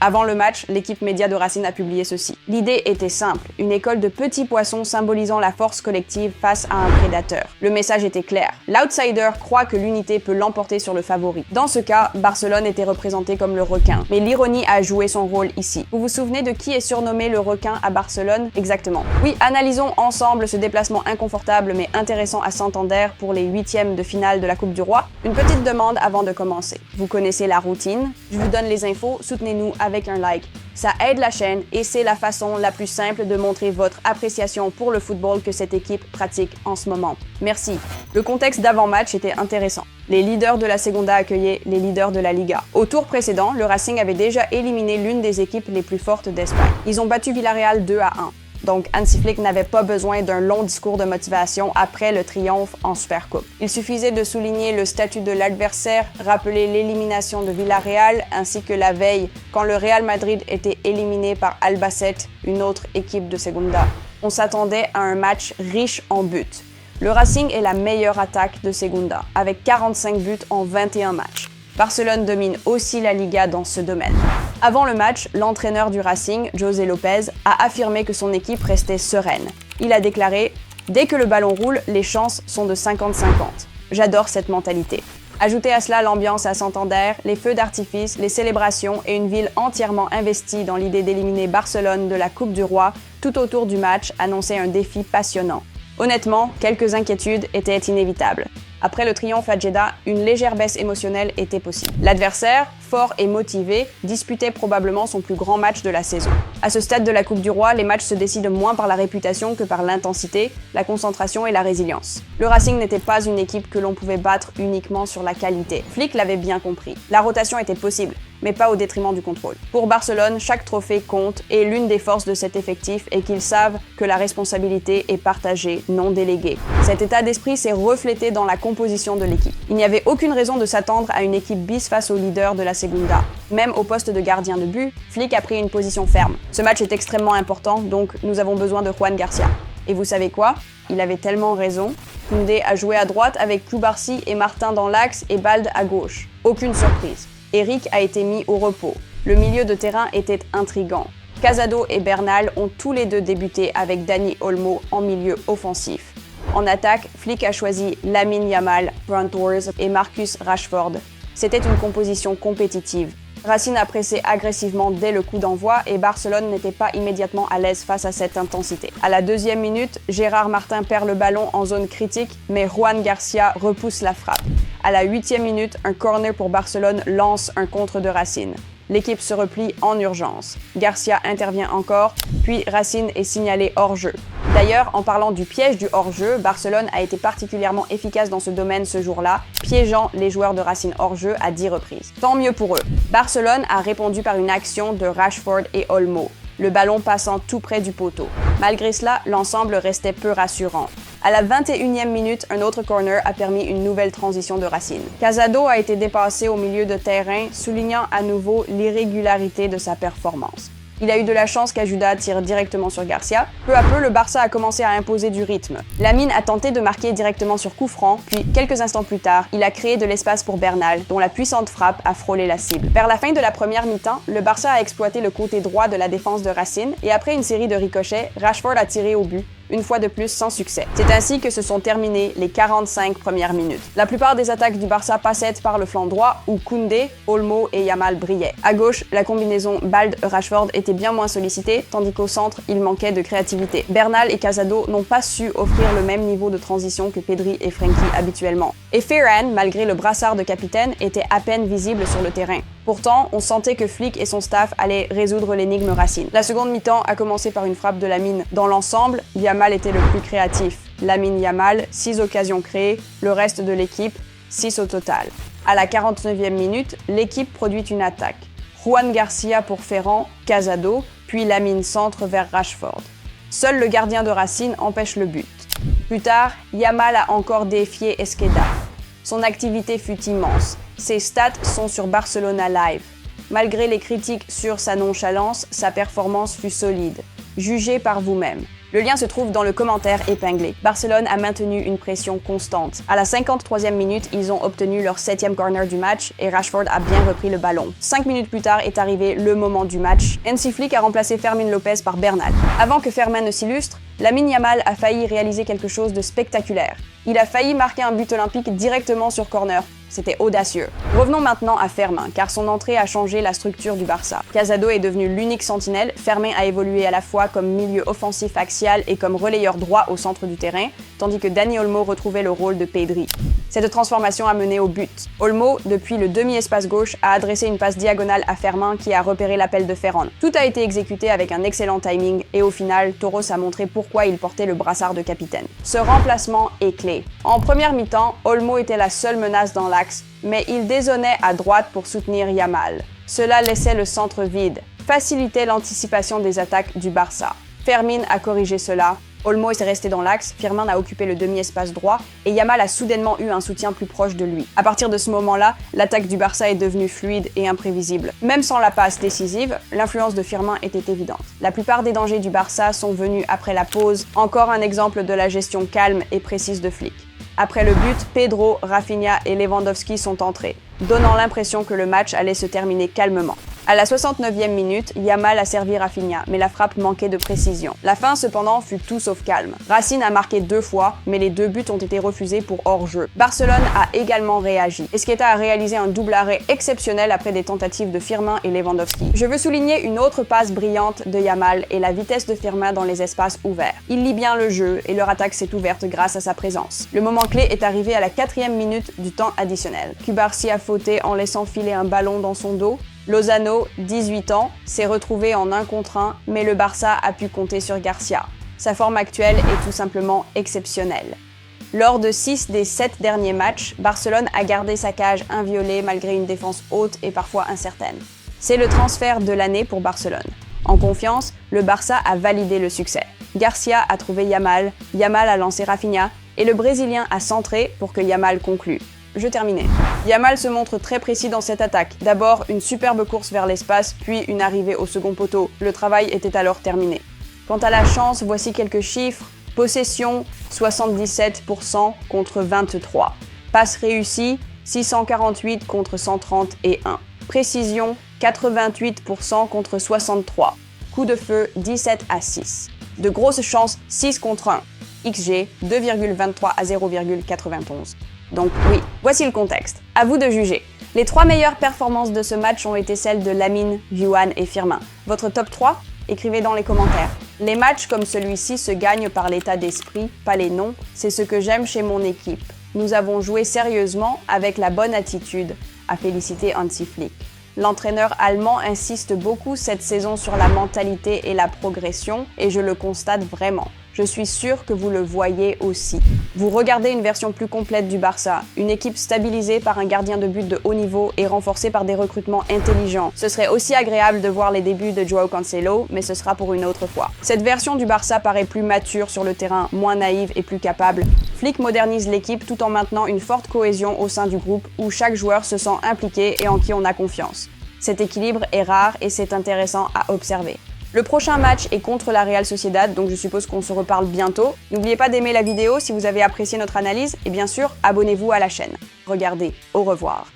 Avant le match, l'équipe média de Racing a publié ceci. L'idée était simple, une école de petits poissons symbolisant la force collective face à un prédateur. Le message était clair. L'outsider croit que l'unité peut l'emporter sur le favori. Dans ce cas, Barcelone était représenté comme le requin. Mais l'ironie a joué son rôle ici. Vous vous souvenez de qui est surnommé le requin à Barcelone? Exactement. Oui, analysons ensemble ce déplacement inconfortable mais intéressant à Santander pour les huitièmes de finale de la Coupe du Roi. Une petite demande avant de commencer. Vous connaissez la routine. Je vous donne les infos, soutenez-nous avec un like. Ça aide la chaîne et c'est la façon la plus simple de montrer votre appréciation pour le football que cette équipe pratique en ce moment. Merci. Le contexte d'avant-match était intéressant. Les leaders de la Segunda accueillaient les leaders de la Liga. Au tour précédent, le Racing avait déjà éliminé l'une des équipes les plus fortes d'Espagne. Ils ont battu Villarreal 2-1. Donc Hansi Flick n'avait pas besoin d'un long discours de motivation après le triomphe en Supercoupe. Il suffisait de souligner le statut de l'adversaire, rappeler l'élimination de Villarreal, ainsi que la veille, quand le Real Madrid était éliminé par Albacete, une autre équipe de Segunda. On s'attendait à un match riche en buts. Le Racing est la meilleure attaque de Segunda, avec 45 buts en 21 matchs. Barcelone domine aussi la Liga dans ce domaine. Avant le match, l'entraîneur du Racing, José Lopez, a affirmé que son équipe restait sereine. Il a déclaré « Dès que le ballon roule, les chances sont de 50-50 ». J'adore cette mentalité. Ajoutez à cela l'ambiance à Santander, les feux d'artifice, les célébrations et une ville entièrement investie dans l'idée d'éliminer Barcelone de la Coupe du Roi, tout autour du match annonçait un défi passionnant. Honnêtement, quelques inquiétudes étaient inévitables. Après le triomphe à Jeddah, une légère baisse émotionnelle était possible. L'adversaire, fort et motivé, disputait probablement son plus grand match de la saison. À ce stade de la Coupe du Roi, les matchs se décident moins par la réputation que par l'intensité, la concentration et la résilience. Le Racing n'était pas une équipe que l'on pouvait battre uniquement sur la qualité. Flick l'avait bien compris. La rotation était possible, mais pas au détriment du contrôle. Pour Barcelone, chaque trophée compte et l'une des forces de cet effectif est qu'ils savent que la responsabilité est partagée, non déléguée. Cet état d'esprit s'est reflété dans la composition de l'équipe. Il n'y avait aucune raison de s'attendre à une équipe bis face au leader de la Segunda. Même au poste de gardien de but, Flick a pris une position ferme. Ce match est extrêmement important, donc nous avons besoin de Juan Garcia. Et vous savez quoi? Il avait tellement raison. Koundé a joué à droite avec Cubarsí et Martin dans l'axe et Balde à gauche. Aucune surprise. Eric a été mis au repos. Le milieu de terrain était intrigant. Casado et Bernal ont tous les deux débuté avec Dani Olmo en milieu offensif. En attaque, Flick a choisi Lamine Yamal, Brent Wars et Marcus Rashford. C'était une composition compétitive. Racing a pressé agressivement dès le coup d'envoi et Barcelone n'était pas immédiatement à l'aise face à cette intensité. À la 2e minute, Gérard Martin perd le ballon en zone critique, mais Juan Garcia repousse la frappe. À la 8e minute, un corner pour Barcelone lance un contre de Racing. L'équipe se replie en urgence. Garcia intervient encore, puis Racing est signalé hors-jeu. D'ailleurs, en parlant du piège du hors-jeu, Barcelone a été particulièrement efficace dans ce domaine ce jour-là, piégeant les joueurs de Racing hors-jeu à 10 reprises. Tant mieux pour eux. Barcelone a répondu par une action de Rashford et Olmo, le ballon passant tout près du poteau. Malgré cela, l'ensemble restait peu rassurant. À la 21e minute, un autre corner a permis une nouvelle transition de Racing. Casado a été dépassé au milieu de terrain, soulignant à nouveau l'irrégularité de sa performance. Il a eu de la chance qu'Ajuda tire directement sur Garcia. Peu à peu, le Barça a commencé à imposer du rythme. Lamine a tenté de marquer directement sur coup franc, puis quelques instants plus tard, il a créé de l'espace pour Bernal, dont la puissante frappe a frôlé la cible. Vers la fin de la première mi-temps, le Barça a exploité le côté droit de la défense de Racing et après une série de ricochets, Rashford a tiré au but, une fois de plus sans succès. C'est ainsi que se sont terminées les 45 premières minutes. La plupart des attaques du Barça passaient par le flanc droit où Koundé, Olmo et Yamal brillaient. À gauche, la combinaison Balde-Rashford était bien moins sollicitée, tandis qu'au centre, il manquait de créativité. Bernal et Casado n'ont pas su offrir le même niveau de transition que Pedri et Frenkie habituellement. Et Ferran, malgré le brassard de capitaine, était à peine visible sur le terrain. Pourtant, on sentait que Flick et son staff allaient résoudre l'énigme Racing. La seconde mi-temps a commencé par une frappe de Lamine. Dans l'ensemble, Yamal était le plus créatif. Lamine Yamal, 6 occasions créées, le reste de l'équipe, 6 au total. À la 49e minute, l'équipe produit une attaque. Juan Garcia pour Ferran, Casado, puis Lamine centre vers Rashford. Seul le gardien de Racing empêche le but. Plus tard, Yamal a encore défié Esqueda. Son activité fut immense. Ses stats sont sur Barcelona Live. Malgré les critiques sur sa nonchalance, sa performance fut solide. Jugez par vous-même. Le lien se trouve dans le commentaire épinglé. Barcelone a maintenu une pression constante. À la 53e minute, ils ont obtenu leur 7e corner du match et Rashford a bien repris le ballon. 5 minutes plus tard est arrivé le moment du match. Hansi Flick a remplacé Fermín López par Bernal. Avant que Fermin ne s'illustre, Lamine Yamal a failli réaliser quelque chose de spectaculaire. Il a failli marquer un but olympique directement sur corner. C'était audacieux. Revenons maintenant à Fermin, car son entrée a changé la structure du Barça. Casado est devenu l'unique sentinelle, Fermin a évolué à la fois comme milieu offensif axial et comme relayeur droit au centre du terrain, tandis que Dani Olmo retrouvait le rôle de Pedri. Cette transformation a mené au but. Olmo, depuis le demi-espace gauche, a adressé une passe diagonale à Fermin qui a repéré l'appel de Ferran. Tout a été exécuté avec un excellent timing et au final, Toros a montré pourquoi il portait le brassard de capitaine. Ce remplacement est clé. En première mi-temps, Olmo était la seule menace dans l'axe, mais il dézonnait à droite pour soutenir Yamal. Cela laissait le centre vide, facilitait l'anticipation des attaques du Barça. Fermin a corrigé cela. Olmo est resté dans l'axe, Firmin a occupé le demi-espace droit et Yamal a soudainement eu un soutien plus proche de lui. À partir de ce moment-là, l'attaque du Barça est devenue fluide et imprévisible. Même sans la passe décisive, l'influence de Firmin était évidente. La plupart des dangers du Barça sont venus après la pause, encore un exemple de la gestion calme et précise de Flick. Après le but, Pedro, Rafinha et Lewandowski sont entrés, donnant l'impression que le match allait se terminer calmement. À la 69e minute, Yamal a servi Rafinha, mais la frappe manquait de précision. La fin, cependant, fut tout sauf calme. Racine a marqué 2 fois, mais les 2 buts ont été refusés pour hors-jeu. Barcelone a également réagi. Esqueta a réalisé un double arrêt exceptionnel après des tentatives de Firmin et Lewandowski. Je veux souligner une autre passe brillante de Yamal et la vitesse de Firmin dans les espaces ouverts. Il lit bien le jeu et leur attaque s'est ouverte grâce à sa présence. Le moment clé est arrivé à la 4e minute du temps additionnel. Cubarsí a fauté en laissant filer un ballon dans son dos. Lozano, 18 ans, s'est retrouvé en 1 contre 1, mais le Barça a pu compter sur Garcia. Sa forme actuelle est tout simplement exceptionnelle. Lors de 6 des 7 derniers matchs, Barcelone a gardé sa cage inviolée malgré une défense haute et parfois incertaine. C'est le transfert de l'année pour Barcelone. En confiance, le Barça a validé le succès. Garcia a trouvé Yamal, Yamal a lancé Rafinha et le Brésilien a centré pour que Yamal conclue. Je terminais. Yamal se montre très précis dans cette attaque. D'abord, une superbe course vers l'espace, puis une arrivée au second poteau. Le travail était alors terminé. Quant à la chance, voici quelques chiffres. Possession, 77% contre 23. Passe réussie, 648 contre 131. Précision, 88% contre 63. Coup de feu, 17 à 6. De grosses chances, 6 contre 1. XG, 2,23 à 0,91. Donc oui, voici le contexte. À vous de juger. Les 3 meilleures performances de ce match ont été celles de Lamine, Yohan et Firmin. Votre top 3 ? Écrivez dans les commentaires. Les matchs comme celui-ci se gagnent par l'état d'esprit, pas les noms. C'est ce que j'aime chez mon équipe. Nous avons joué sérieusement avec la bonne attitude, a félicité Hansi Flick. L'entraîneur allemand insiste beaucoup cette saison sur la mentalité et la progression, et je le constate vraiment. Je suis sûr que vous le voyez aussi. Vous regardez une version plus complète du Barça, une équipe stabilisée par un gardien de but de haut niveau et renforcée par des recrutements intelligents. Ce serait aussi agréable de voir les débuts de Joao Cancelo, mais ce sera pour une autre fois. Cette version du Barça paraît plus mature sur le terrain, moins naïve et plus capable. Flick modernise l'équipe tout en maintenant une forte cohésion au sein du groupe où chaque joueur se sent impliqué et en qui on a confiance. Cet équilibre est rare et c'est intéressant à observer. Le prochain match est contre la Real Sociedad, donc je suppose qu'on se reparle bientôt. N'oubliez pas d'aimer la vidéo si vous avez apprécié notre analyse et bien sûr, abonnez-vous à la chaîne. Regardez, au revoir.